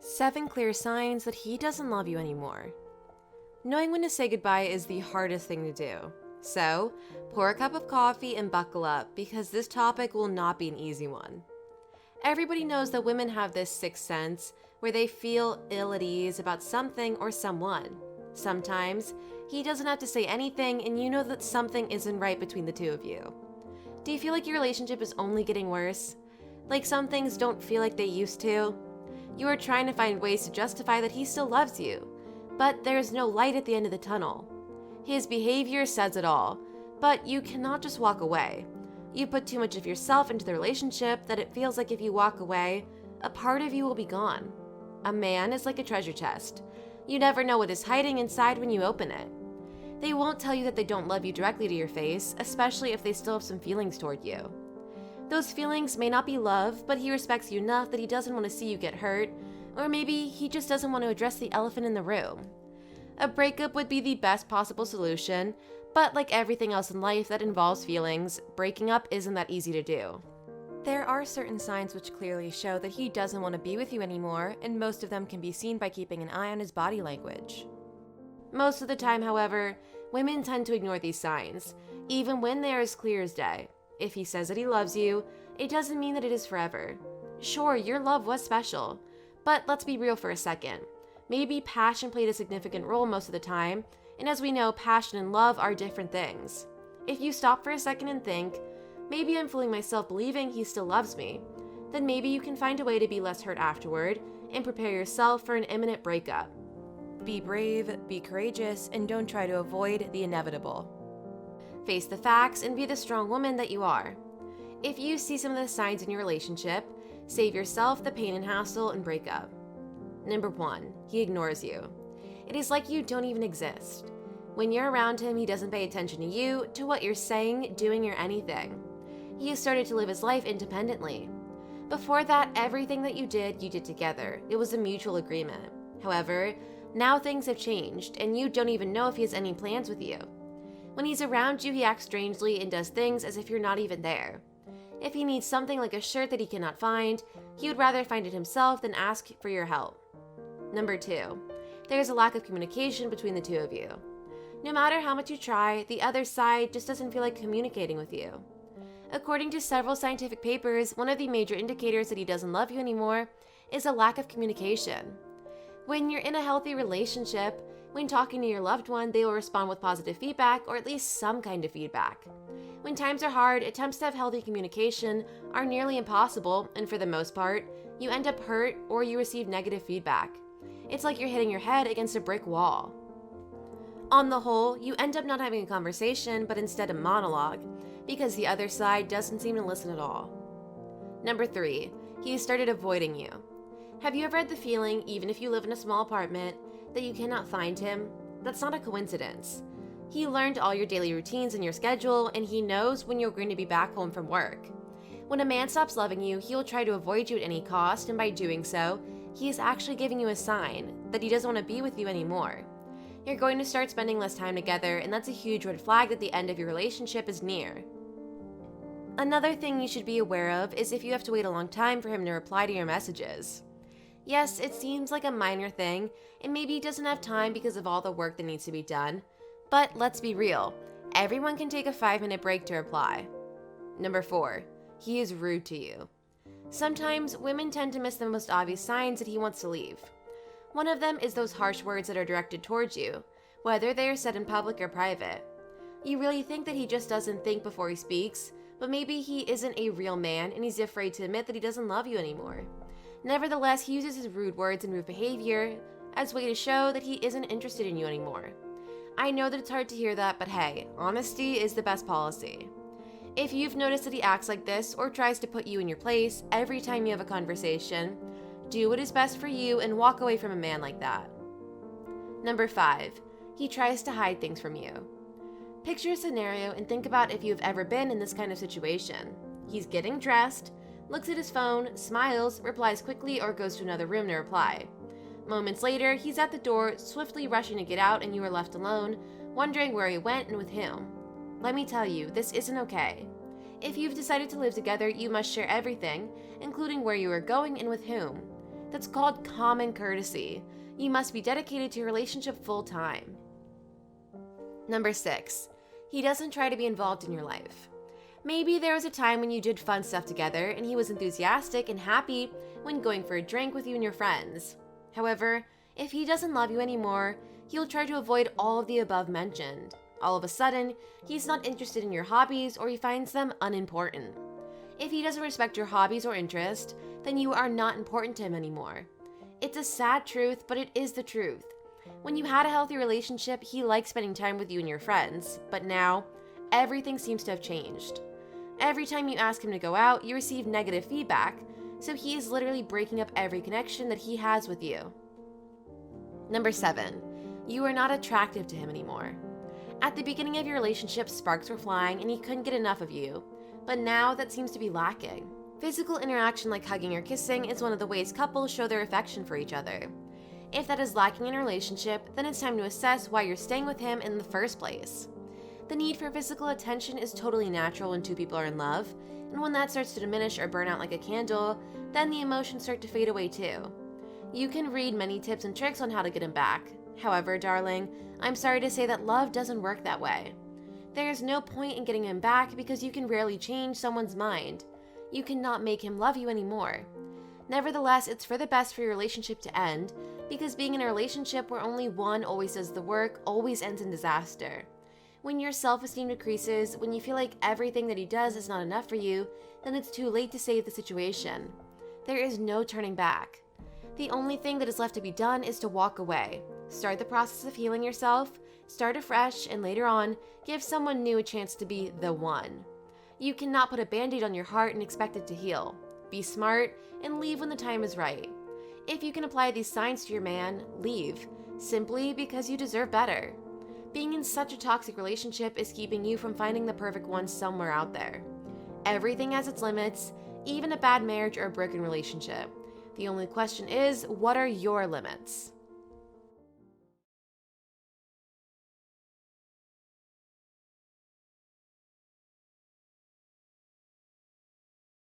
7 clear signs that he doesn't love you anymore. Knowing when to say goodbye is the hardest thing to do. So, pour a cup of coffee and buckle up because this topic will not be an easy one. Everybody knows that women have this sixth sense where they feel ill at ease about something or someone. Sometimes, he doesn't have to say anything and you know that something isn't right between the two of you. Do you feel like your relationship is only getting worse? Like some things don't feel like they used to? You are trying to find ways to justify that he still loves you, but there is no light at the end of the tunnel. His behavior says it all, but you cannot just walk away. You put too much of yourself into the relationship that it feels like if you walk away, a part of you will be gone. A man is like a treasure chest. You never know what is hiding inside when you open it. They won't tell you that they don't love you directly to your face, especially if they still have some feelings toward you. Those feelings may not be love, but he respects you enough that he doesn't want to see you get hurt, or maybe he just doesn't want to address the elephant in the room. A breakup would be the best possible solution, but like everything else in life that involves feelings, breaking up isn't that easy to do. There are certain signs which clearly show that he doesn't want to be with you anymore, and most of them can be seen by keeping an eye on his body language. Most of the time, however, women tend to ignore these signs, even when they are as clear as day. If he says that he loves you, it doesn't mean that it is forever. Sure, your love was special, but let's be real for a second. Maybe passion played a significant role most of the time, and as we know, passion and love are different things. If you stop for a second and think, maybe I'm fooling myself believing he still loves me, then maybe you can find a way to be less hurt afterward and prepare yourself for an imminent breakup. Be brave, be courageous, and don't try to avoid the inevitable. Face the facts and be the strong woman that you are. If you see some of the signs in your relationship, save yourself the pain and hassle and break up. Number 1, he ignores you. It is like you don't even exist. When you're around him, he doesn't pay attention to you, to what you're saying, doing, or anything. He has started to live his life independently. Before that, everything that you did together. It was a mutual agreement. However, now things have changed, and you don't even know if he has any plans with you. When he's around you, he acts strangely and does things as if you're not even there. If he needs something like a shirt that he cannot find, he would rather find it himself than ask for your help. Number 2, there's a lack of communication between the two of you. No matter how much you try, the other side just doesn't feel like communicating with you. According to several scientific papers, one of the major indicators that he doesn't love you anymore is a lack of communication. When you're in a healthy relationship, when talking to your loved one, they will respond with positive feedback or at least some kind of feedback. When times are hard, attempts to have healthy communication are nearly impossible, and for the most part, you end up hurt or you receive negative feedback. It's like you're hitting your head against a brick wall. On the whole, you end up not having a conversation, but instead a monologue, because the other side doesn't seem to listen at all. Number 3, he started avoiding you. Have you ever had the feeling, even if you live in a small apartment, that you cannot find him? That's not a coincidence. He learned all your daily routines and your schedule, and he knows when you're going to be back home from work. When a man stops loving you, he will try to avoid you at any cost, and by doing so, he is actually giving you a sign that he doesn't want to be with you anymore. You're going to start spending less time together, and that's a huge red flag that the end of your relationship is near. Another thing you should be aware of is if you have to wait a long time for him to reply to your messages. Yes, it seems like a minor thing, and maybe he doesn't have time because of all the work that needs to be done, but let's be real, everyone can take a 5-minute break to reply. Number 4, he is rude to you. Sometimes women tend to miss the most obvious signs that he wants to leave. One of them is those harsh words that are directed towards you, whether they are said in public or private. You really think that he just doesn't think before he speaks, but maybe he isn't a real man and he's afraid to admit that he doesn't love you anymore. Nevertheless, he uses his rude words and rude behavior as a way to show that he isn't interested in you anymore. I know that it's hard to hear that, but hey, honesty is the best policy. If you've noticed that he acts like this or tries to put you in your place every time you have a conversation, do what is best for you and walk away from a man like that. Number 5, he tries to hide things from you. Picture a scenario and think about if you've ever been in this kind of situation. He's getting dressed, looks at his phone, smiles, replies quickly, or goes to another room to reply. Moments later, he's at the door, swiftly rushing to get out, and you are left alone, wondering where he went and with whom. Let me tell you, this isn't okay. If you've decided to live together, you must share everything, including where you are going and with whom. That's called common courtesy. You must be dedicated to your relationship full time. Number 6, he doesn't try to be involved in your life. Maybe there was a time when you did fun stuff together and he was enthusiastic and happy when going for a drink with you and your friends. However, if he doesn't love you anymore, he'll try to avoid all of the above mentioned. All of a sudden, he's not interested in your hobbies or he finds them unimportant. If he doesn't respect your hobbies or interests, then you are not important to him anymore. It's a sad truth, but it is the truth. When you had a healthy relationship, he liked spending time with you and your friends, but now, everything seems to have changed. Every time you ask him to go out, you receive negative feedback, so he is literally breaking up every connection that he has with you. Number 7, you are not attractive to him anymore. At the beginning of your relationship, sparks were flying and he couldn't get enough of you, but now that seems to be lacking. Physical interaction like hugging or kissing is one of the ways couples show their affection for each other. If that is lacking in a relationship, then it's time to assess why you're staying with him in the first place. The need for physical attention is totally natural when two people are in love, and when that starts to diminish or burn out like a candle, then the emotions start to fade away too. You can read many tips and tricks on how to get him back. However, darling, I'm sorry to say that love doesn't work that way. There is no point in getting him back because you can rarely change someone's mind. You cannot make him love you anymore. Nevertheless, it's for the best for your relationship to end, because being in a relationship where only one always does the work always ends in disaster. When your self-esteem decreases, when you feel like everything that he does is not enough for you, then it's too late to save the situation. There is no turning back. The only thing that is left to be done is to walk away. Start the process of healing yourself, start afresh, and later on, give someone new a chance to be the one. You cannot put a band-aid on your heart and expect it to heal. Be smart and leave when the time is right. If you can apply these signs to your man, leave, simply because you deserve better. Being in such a toxic relationship is keeping you from finding the perfect one somewhere out there. Everything has its limits, even a bad marriage or a broken relationship. The only question is, what are your limits?